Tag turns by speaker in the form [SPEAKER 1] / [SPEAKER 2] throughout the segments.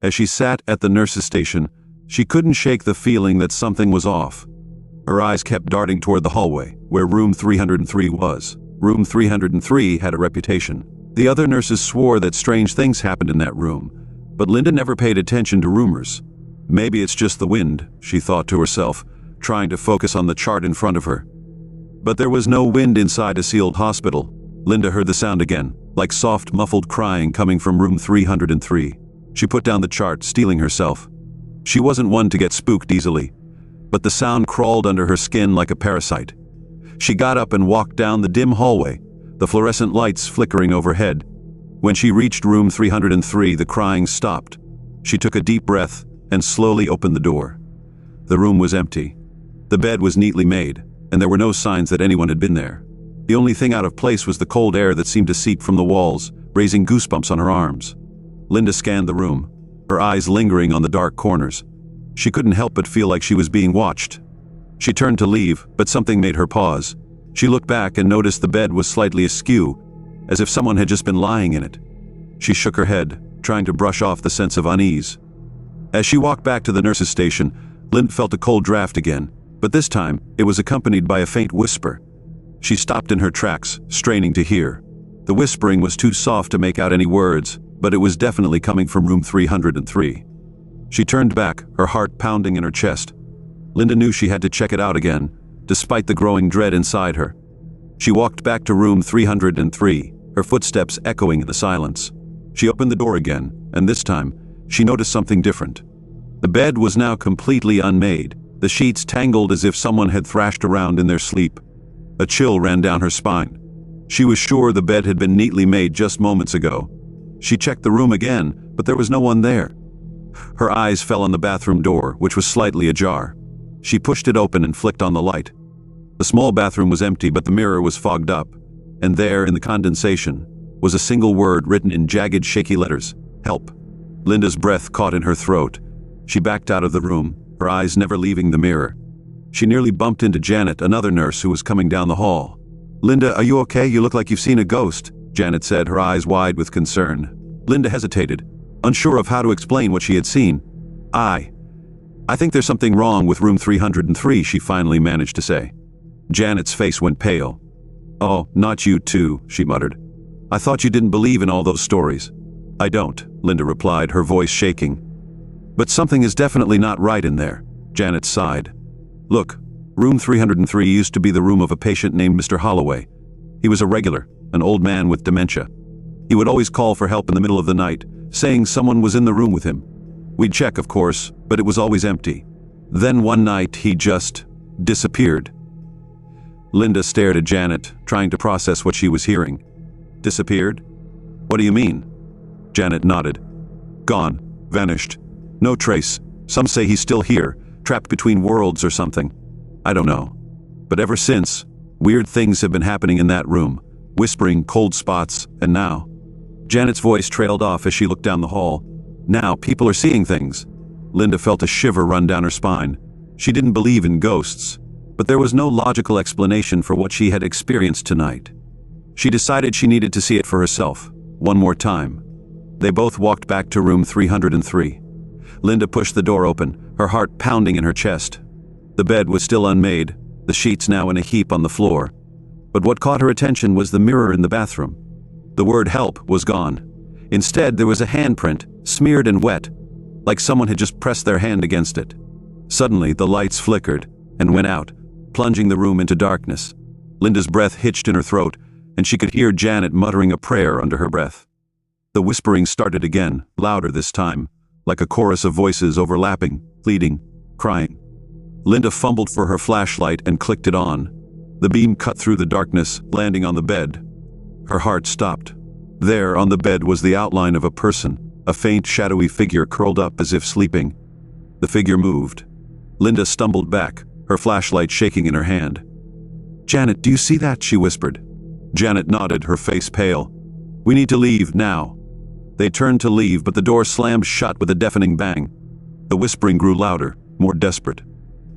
[SPEAKER 1] As she sat at the nurse's station, she couldn't shake the feeling that something was off. Her eyes kept darting toward the hallway, where room 303 was. Room 303 had a reputation. The other nurses swore that strange things happened in that room, but Linda never paid attention to rumors. Maybe it's just the wind, she thought to herself, trying to focus on the chart in front of her. But there was no wind inside a sealed hospital. Linda heard the sound again, like soft, muffled crying coming from room 303. She put down the chart, steeling herself. She wasn't one to get spooked easily, but the sound crawled under her skin like a parasite. She got up and walked down the dim hallway, the fluorescent lights flickering overhead. When she reached room 303, the crying stopped. She took a deep breath and slowly opened the door. The room was empty. The bed was neatly made, and there were no signs that anyone had been there. The only thing out of place was the cold air that seemed to seep from the walls, raising goosebumps on her arms. Linda scanned the room, her eyes lingering on the dark corners. She couldn't help but feel like she was being watched. She turned to leave, but something made her pause. She looked back and noticed the bed was slightly askew, as if someone had just been lying in it. She shook her head, trying to brush off the sense of unease. As she walked back to the nurse's station, Linda felt a cold draft again, but this time it was accompanied by a faint whisper. She stopped in her tracks, straining to hear. The whispering was too soft to make out any words, but it was definitely coming from room 303. She turned back, her heart pounding in her chest. Linda knew she had to check it out again, despite the growing dread inside her. She walked back to room 303, her footsteps echoing in the silence. She opened the door again, and this time, she noticed something different. The bed was now completely unmade, the sheets tangled as if someone had thrashed around in their sleep. A chill ran down her spine. She was sure the bed had been neatly made just moments ago. She checked the room again, but there was no one there. Her eyes fell on the bathroom door, which was slightly ajar. She pushed it open and flicked on the light. The small bathroom was empty, but the mirror was fogged up, and there, in the condensation, was a single word written in jagged, shaky letters: help. Linda's breath caught in her throat. She backed out of the room, her eyes never leaving the mirror. She nearly bumped into Janet, another nurse who was coming down the hall. "Linda, are you okay? You look like you've seen a ghost," Janet said, her eyes wide with concern. Linda hesitated, unsure of how to explain what she had seen. I think there's something wrong with room 303, she finally managed to say. Janet's face went pale. "Oh, not you too," she muttered. "I thought you didn't believe in all those stories." "I don't," Linda replied, her voice shaking. "But something is definitely not right in there," Janet sighed. "Look, room 303 used to be the room of a patient named Mr. Holloway. He was a regular, an old man with dementia. He would always call for help in the middle of the night, saying someone was in the room with him. We'd check, of course, but it was always empty. Then one night he just disappeared." Linda stared at Janet, trying to process what she was hearing. "Disappeared? What do you mean?" Janet nodded. "Gone. Vanished. No trace. Some say he's still here, trapped between worlds or something. I don't know. But ever since, weird things have been happening in that room. Whispering, cold spots, and now..." Janet's voice trailed off as she looked down the hall. "Now people are seeing things." Linda felt a shiver run down her spine. She didn't believe in ghosts, but there was no logical explanation for what she had experienced tonight. She decided she needed to see it for herself, one more time. They both walked back to room 303. Linda pushed the door open, her heart pounding in her chest. The bed was still unmade, the sheets now in a heap on the floor. But what caught her attention was the mirror in the bathroom. The word help was gone. Instead, there was a handprint, smeared and wet, like someone had just pressed their hand against it. Suddenly, the lights flickered and went out, plunging the room into darkness. Linda's breath hitched in her throat, and she could hear Janet muttering a prayer under her breath. The whispering started again, louder this time, like a chorus of voices overlapping, pleading, crying. Linda fumbled for her flashlight and clicked it on. The beam cut through the darkness, landing on the bed. Her heart stopped. There, on the bed, was the outline of a person, a faint, shadowy figure curled up as if sleeping. The figure moved. Linda stumbled back, her flashlight shaking in her hand. "Janet, do you see that?" she whispered. Janet nodded, her face pale. "We need to leave, now." They turned to leave, but the door slammed shut with a deafening bang. The whispering grew louder, more desperate.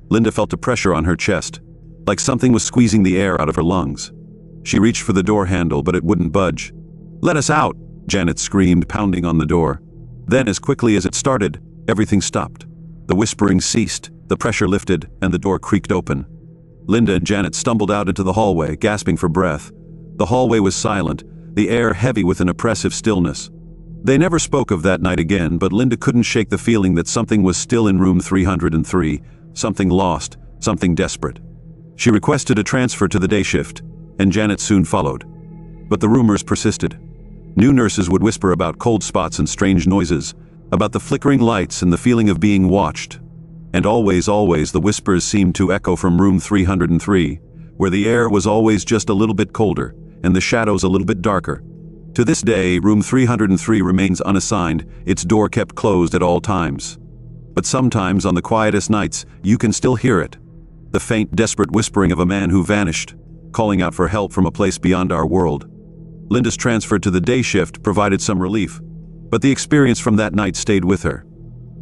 [SPEAKER 1] Linda felt a pressure on her chest, like something was squeezing the air out of her lungs. She reached for the door handle, but it wouldn't budge. "Let us out!" Janet screamed, pounding on the door. Then, as quickly as it started, everything stopped. The whispering ceased, the pressure lifted, and the door creaked open. Linda and Janet stumbled out into the hallway, gasping for breath. The hallway was silent, the air heavy with an oppressive stillness. They never spoke of that night again, but Linda couldn't shake the feeling that something was still in room 303, something lost, something desperate. She requested a transfer to the day shift, and Janet soon followed. But the rumors persisted. New nurses would whisper about cold spots and strange noises, about the flickering lights and the feeling of being watched. And always the whispers seemed to echo from room 303, where the air was always just a little bit colder, and the shadows a little bit darker. To this day, room 303 remains unassigned, its door kept closed at all times. But sometimes, on the quietest nights, you can still hear it. The faint, desperate whispering of a man who vanished, calling out for help from a place beyond our world. Linda's transfer to the day shift provided some relief, but the experience from that night stayed with her.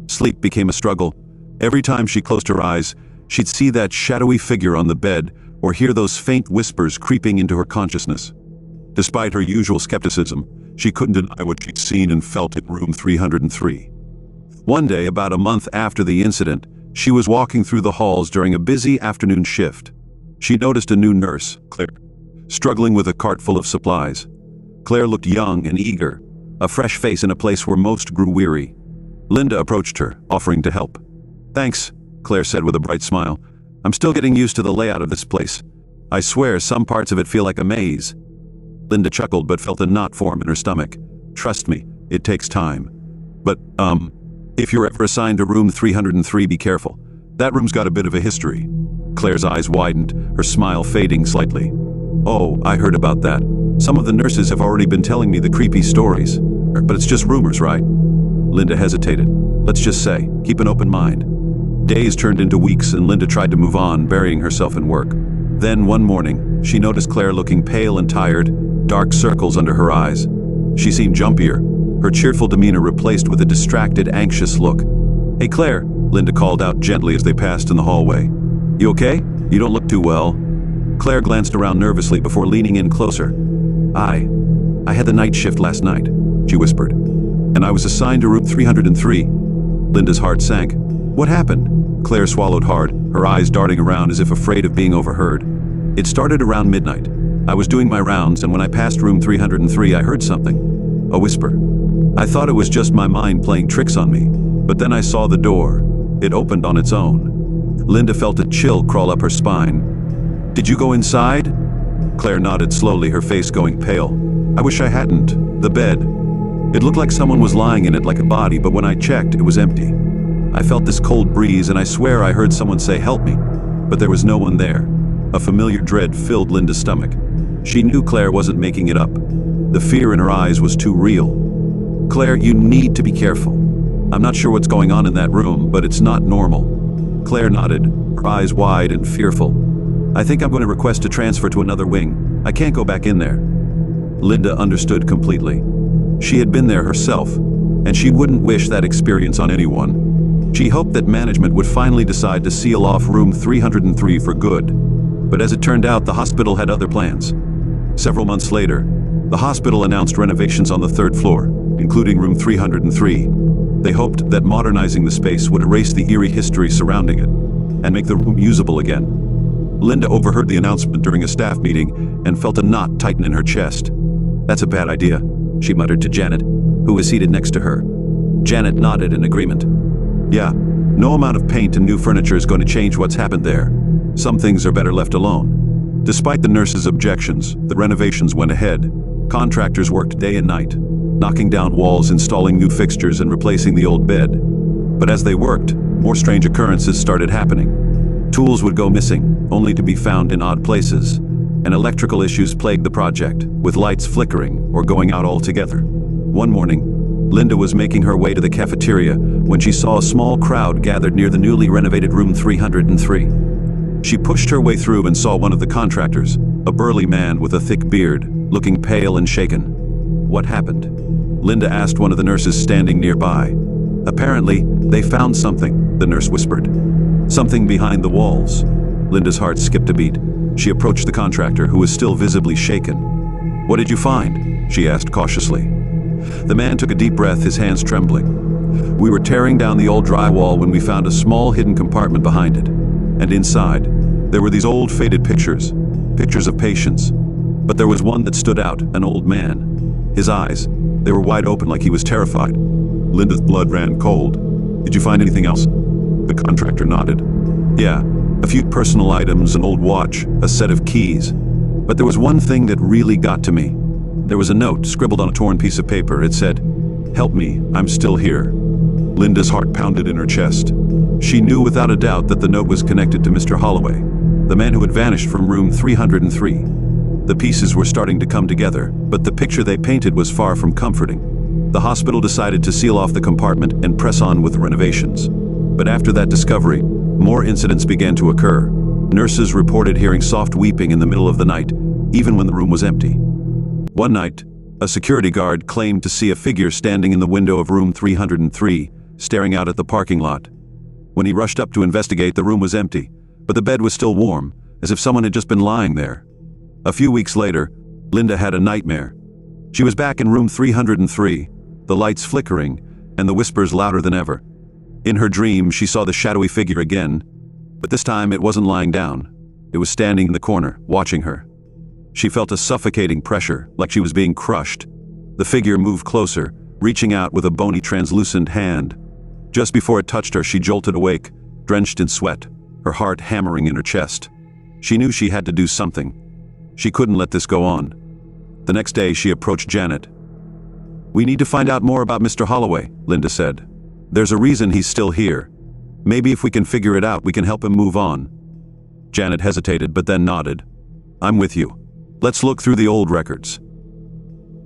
[SPEAKER 1] Sleep became a struggle. Every time she closed her eyes, she'd see that shadowy figure on the bed or hear those faint whispers creeping into her consciousness. Despite her usual skepticism, she couldn't deny what she'd seen and felt in room 303. One day, about a month after the incident, she was walking through the halls during a busy afternoon shift. She noticed a new nurse, Claire, struggling with a cart full of supplies. Claire looked young and eager, a fresh face in a place where most grew weary. Linda approached her, offering to help. "Thanks," Claire said with a bright smile. "I'm still getting used to the layout of this place. I swear some parts of it feel like a maze." Linda chuckled but felt a knot form in her stomach. "Trust me, it takes time. But, if you're ever assigned to room 303, be careful. That room's got a bit of a history." Claire's eyes widened, her smile fading slightly. "Oh, I heard about that. Some of the nurses have already been telling me the creepy stories. But it's just rumors, right?" Linda hesitated. "Let's just say, keep an open mind." Days turned into weeks and Linda tried to move on, burying herself in work. Then one morning, she noticed Claire looking pale and tired, dark circles under her eyes. She seemed jumpier, her cheerful demeanor replaced with a distracted, anxious look. "Hey Claire," Linda called out gently as they passed in the hallway. "You okay? You don't look too well." Claire glanced around nervously before leaning in closer. I had the night shift last night," she whispered. "And I was assigned to room 303. Linda's heart sank. "What happened?" Claire swallowed hard, her eyes darting around as if afraid of being overheard. "It started around midnight. I was doing my rounds, and when I passed room 303, I heard something. A whisper. I thought it was just my mind playing tricks on me, but then I saw the door. It opened on its own." Linda felt a chill crawl up her spine. "Did you go inside?" Claire nodded slowly, her face going pale. "I wish I hadn't. The bed. It looked like someone was lying in it like a body, but when I checked, it was empty. I felt this cold breeze, and I swear I heard someone say, 'Help me,' but there was no one there." A familiar dread filled Linda's stomach. She knew Claire wasn't making it up. The fear in her eyes was too real. "Claire, you need to be careful. I'm not sure what's going on in that room, but it's not normal." Claire nodded, her eyes wide and fearful. "I think I'm going to request a transfer to another wing. I can't go back in there." Linda understood completely. She had been there herself, and she wouldn't wish that experience on anyone. She hoped that management would finally decide to seal off room 303 for good. But as it turned out, the hospital had other plans. Several months later, the hospital announced renovations on the third floor, including room 303. They hoped that modernizing the space would erase the eerie history surrounding it and make the room usable again. Linda overheard the announcement during a staff meeting and felt a knot tighten in her chest. "That's a bad idea," she muttered to Janet, who was seated next to her. Janet nodded in agreement. "Yeah, no amount of paint and new furniture is going to change what's happened there. Some things are better left alone." Despite the nurses' objections, the renovations went ahead. Contractors worked day and night, knocking down walls, installing new fixtures, and replacing the old bed. But as they worked, more strange occurrences started happening. Tools would go missing, only to be found in odd places, and electrical issues plagued the project, with lights flickering or going out altogether. One morning, Linda was making her way to the cafeteria when she saw a small crowd gathered near the newly renovated room 303. She pushed her way through and saw one of the contractors, a burly man with a thick beard, looking pale and shaken. "What happened?" Linda asked one of the nurses standing nearby. "Apparently, they found something," the nurse whispered. "Something behind the walls." Linda's heart skipped a beat. She approached the contractor, who was still visibly shaken. "What did you find?" she asked cautiously. The man took a deep breath, his hands trembling. We were tearing down the old drywall when we found a small hidden compartment behind it. And inside, there were these old faded pictures of patients. But there was one that stood out, an old man. His eyes, they were wide open like he was terrified. Linda's blood ran cold. "Did you find anything else?" The contractor nodded. "Yeah, a few personal items, an old watch, a set of keys. But there was one thing that really got to me. There was a note scribbled on a torn piece of paper. It said, 'Help me, I'm still here.'" Linda's heart pounded in her chest. She knew without a doubt that the note was connected to Mr. Holloway, the man who had vanished from room 303. The pieces were starting to come together, but the picture they painted was far from comforting. The hospital decided to seal off the compartment and press on with renovations. But after that discovery, more incidents began to occur. Nurses reported hearing soft weeping in the middle of the night, even when the room was empty. One night, a security guard claimed to see a figure standing in the window of room 303, staring out at the parking lot. When he rushed up to investigate, the room was empty, but the bed was still warm, as if someone had just been lying there. A few weeks later, Linda had a nightmare. She was back in room 303, the lights flickering and the whispers louder than ever. In her dream, she saw the shadowy figure again, but this time it wasn't lying down. It was standing in the corner, watching her. She felt a suffocating pressure, like she was being crushed. The figure moved closer, reaching out with a bony, translucent hand. Just before it touched her, she jolted awake, drenched in sweat, her heart hammering in her chest. She knew she had to do something. She couldn't let this go on. The next day, she approached Janet. "We need to find out more about Mr. Holloway," Linda said. "There's a reason he's still here. Maybe if we can figure it out, we can help him move on." Janet hesitated, but then nodded. "I'm with you. Let's look through the old records."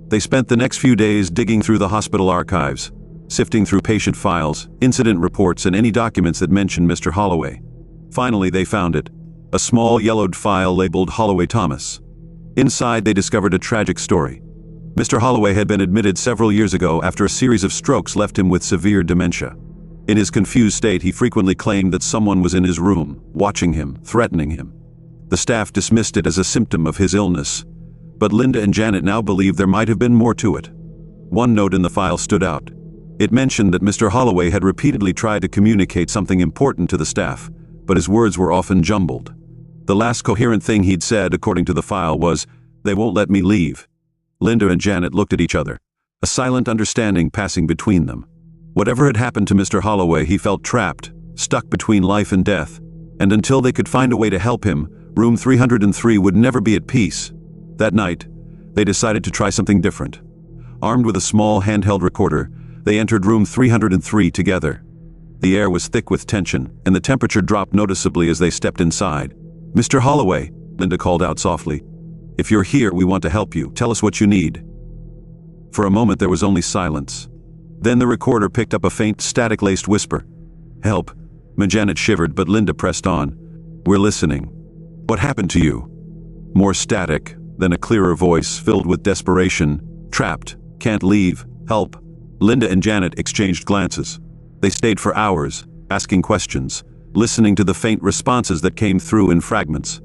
[SPEAKER 1] They spent the next few days digging through the hospital archives, sifting through patient files, incident reports, and any documents that mentioned Mr. Holloway. Finally, they found it. A small yellowed file labeled Holloway Thomas. Inside, they discovered a tragic story. Mr. Holloway had been admitted several years ago after a series of strokes left him with severe dementia. In his confused state, he frequently claimed that someone was in his room, watching him, threatening him. The staff dismissed it as a symptom of his illness, but Linda and Janet now believed there might have been more to it. One note in the file stood out. It mentioned that Mr. Holloway had repeatedly tried to communicate something important to the staff, but his words were often jumbled. The last coherent thing he'd said, according to the file, was, "They won't let me leave." Linda and Janet looked at each other, a silent understanding passing between them. Whatever had happened to Mr. Holloway, he felt trapped, stuck between life and death, and until they could find a way to help him, room 303 would never be at peace. That night, they decided to try something different. Armed with a small handheld recorder, they entered room 303 together. The air was thick with tension, and the temperature dropped noticeably as they stepped inside. "Mr. Holloway," Linda called out softly. "If you're here, we want to help you. Tell us what you need." For a moment, there was only silence. Then the recorder picked up a faint, static-laced whisper. "Help." Janet shivered, but Linda pressed on. "We're listening. What happened to you?" More static, then a clearer voice filled with desperation. "Trapped. Can't leave. Help." Linda and Janet exchanged glances. They stayed for hours, asking questions, listening to the faint responses that came through in fragments.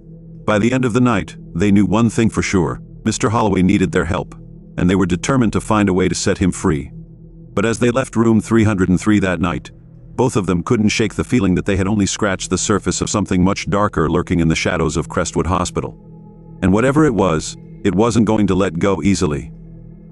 [SPEAKER 1] By the end of the night, they knew one thing for sure. Mr. Holloway needed their help, and they were determined to find a way to set him free. But as they left room 303 that night, both of them couldn't shake the feeling that they had only scratched the surface of something much darker lurking in the shadows of Crestwood Hospital. And whatever it wasn't going to let go easily.